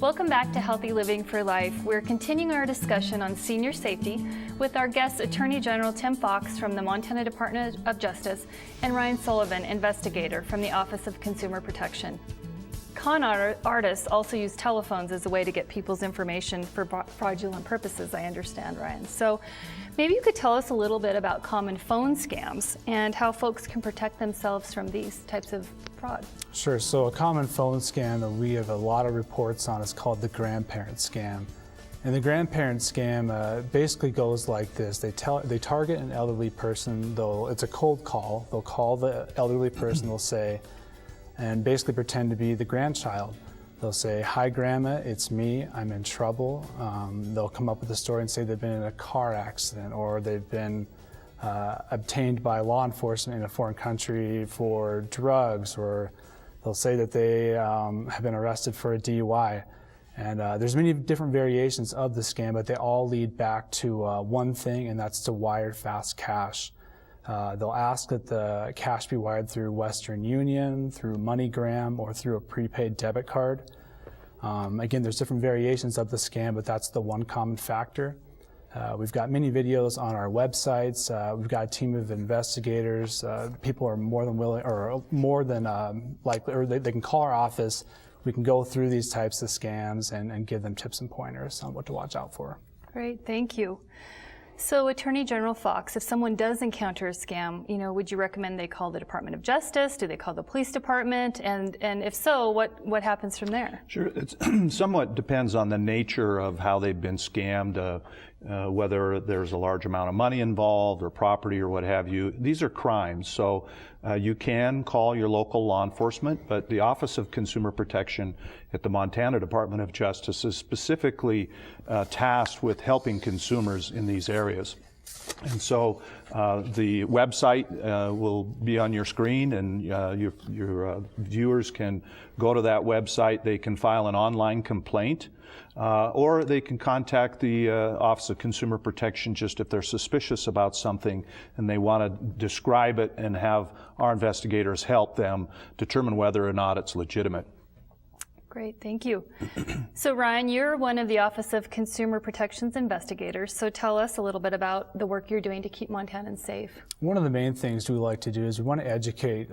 Welcome back to Healthy Living for Life. We're continuing our discussion on senior safety with our guests, Attorney General Tim Fox from the Montana Department of Justice and Ryan Sullivan, investigator from the Office of Consumer Protection. Con artists also use telephones as a way to get people's information for fraudulent purposes, I understand, Ryan. So maybe you could tell us a little bit about common phone scams and how folks can protect themselves from these types of fraud. Sure. So a common phone scam that we have a lot of reports on is called the grandparent scam. And the grandparent scam basically goes like this. They target an elderly person. It's a cold call. They'll call the elderly person, they'll say, and basically pretend to be the grandchild. They'll say, "Hi grandma, it's me, I'm in trouble." They'll come up with a story and say they've been in a car accident, or they've been obtained by law enforcement in a foreign country for drugs, or they'll say that they have been arrested for a DUI. And there's many different variations of the scam, but they all lead back to one thing, and that's to wire fast cash. They'll ask that the cash be wired through Western Union, through MoneyGram, or through a prepaid debit card. Again, there's different variations of the scam, but that's the one common factor. We've got many videos on our websites. We've got a team of investigators. People are more than willing, or more than likely, or they can call our office. We can go through these types of scams and give them tips and pointers on what to watch out for. Great, thank you. So Attorney General Fox, if someone does encounter a scam, would you recommend they call the Department of Justice? Do they call the police department? And if so, what happens from there? Sure, it somewhat depends on the nature of how they've been scammed, whether there's a large amount of money involved or property or what have you. These are crimes, so you can call your local law enforcement, but the Office of Consumer Protection at the Montana Department of Justice is specifically tasked with helping consumers in these areas. And so the website will be on your screen, and your viewers can go to that website. They can file an online complaint, or they can contact the Office of Consumer Protection just if they're suspicious about something and they want to describe it and have our investigators help them determine whether or not it's legitimate. Great, thank you. So Ryan, you're one of the Office of Consumer Protection's investigators, so tell us a little bit about the work you're doing to keep Montanans safe. One of the main things we like to do is we want to educate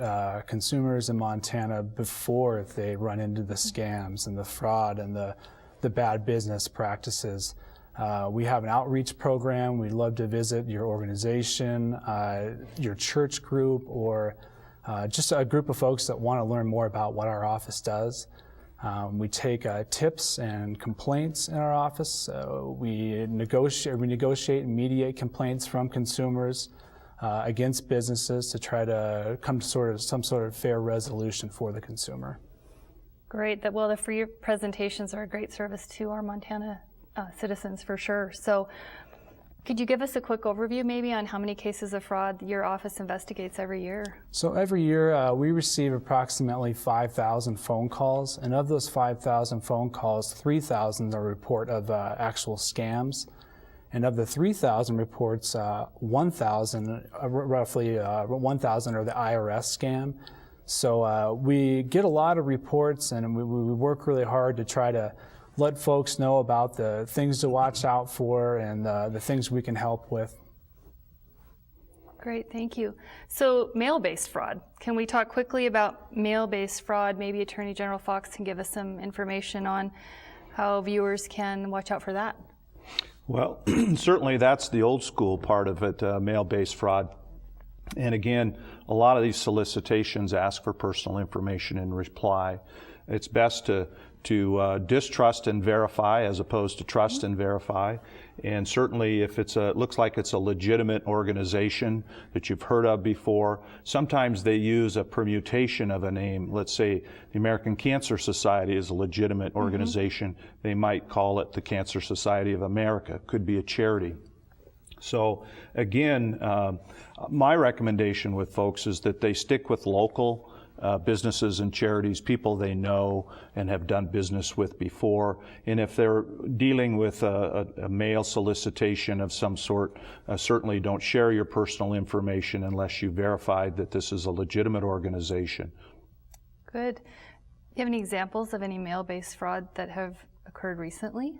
consumers in Montana before they run into the scams and the fraud and the bad business practices. We have an outreach program. We'd love to visit your organization, your church group, or just a group of folks that want to learn more about what our office does. We take tips and complaints in our office. We negotiate and mediate complaints from consumers against businesses to try to come to some sort of fair resolution for the consumer. Great. The free presentations are a great service to our Montana citizens for sure. So could you give us a quick overview maybe on how many cases of fraud your office investigates every year? So every year we receive approximately 5,000 phone calls, and of those 5,000 phone calls, 3,000 are a report of actual scams. And of the 3,000 reports, 1,000, roughly 1,000 are the IRS scam. So we get a lot of reports, and we work really hard to try to let folks know about the things to watch out for and the things we can help with. Great, thank you. So mail-based fraud. Can we talk quickly about mail-based fraud? Maybe Attorney General Fox can give us some information on how viewers can watch out for that. Well, certainly that's the old school part of it, mail-based fraud. And again, a lot of these solicitations ask for personal information in reply. It's best to distrust and verify as opposed to trust and verify. And certainly if it looks like it's a legitimate organization that you've heard of before, sometimes they use a permutation of a name. Let's say the American Cancer Society is a legitimate organization. They might call it the Cancer Society of America. Could be a charity. So again, my recommendation with folks is that they stick with local businesses and charities, people they know and have done business with before. And if they're dealing with a mail solicitation of some sort, certainly don't share your personal information unless you verified that this is a legitimate organization. Good. Do you have any examples of any mail-based fraud that have occurred recently?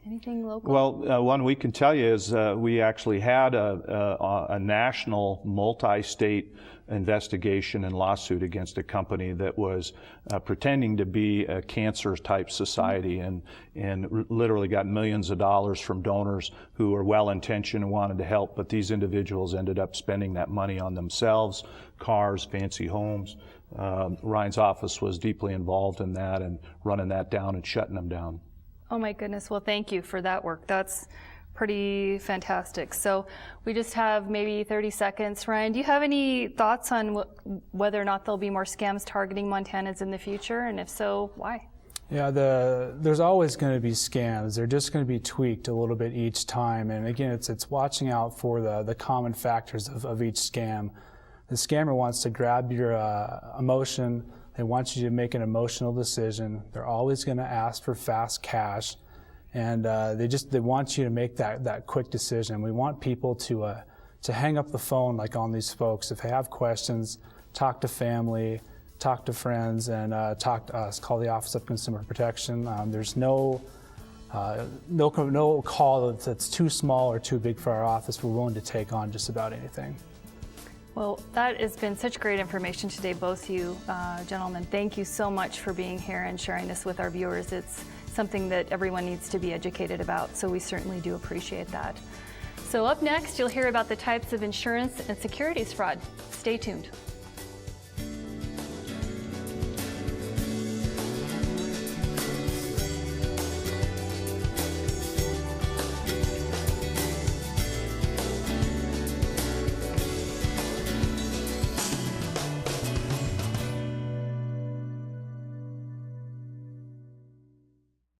Anything local? Well, one we can tell you is we actually had a national multi-state investigation and lawsuit against a company that was pretending to be a cancer-type society and literally got millions of dollars from donors who were well-intentioned and wanted to help, but these individuals ended up spending that money on themselves, cars, fancy homes. Ryan's office was deeply involved in that and running that down and shutting them down. Oh my goodness, well thank you for that work. That's pretty fantastic. So we just have maybe 30 seconds. Ryan, do you have any thoughts on whether or not there'll be more scams targeting Montanans in the future, and if so, why? Yeah, there's always going to be scams. They're just going to be tweaked a little bit each time, and again, it's watching out for the common factors of each scam. The scammer wants to grab your emotion. They want you to make an emotional decision. They're always going to ask for fast cash, and they want you to make that quick decision. We want people to hang up the phone like on these folks. If they have questions, talk to family, talk to friends, and talk to us. Call the Office of Consumer Protection. There's no call that's too small or too big for our office. We're willing to take on just about anything. Well, that has been such great information today, both you gentlemen. Thank you so much for being here and sharing this with our viewers. It's something that everyone needs to be educated about, so we certainly do appreciate that. So up next, you'll hear about the types of insurance and securities fraud. Stay tuned.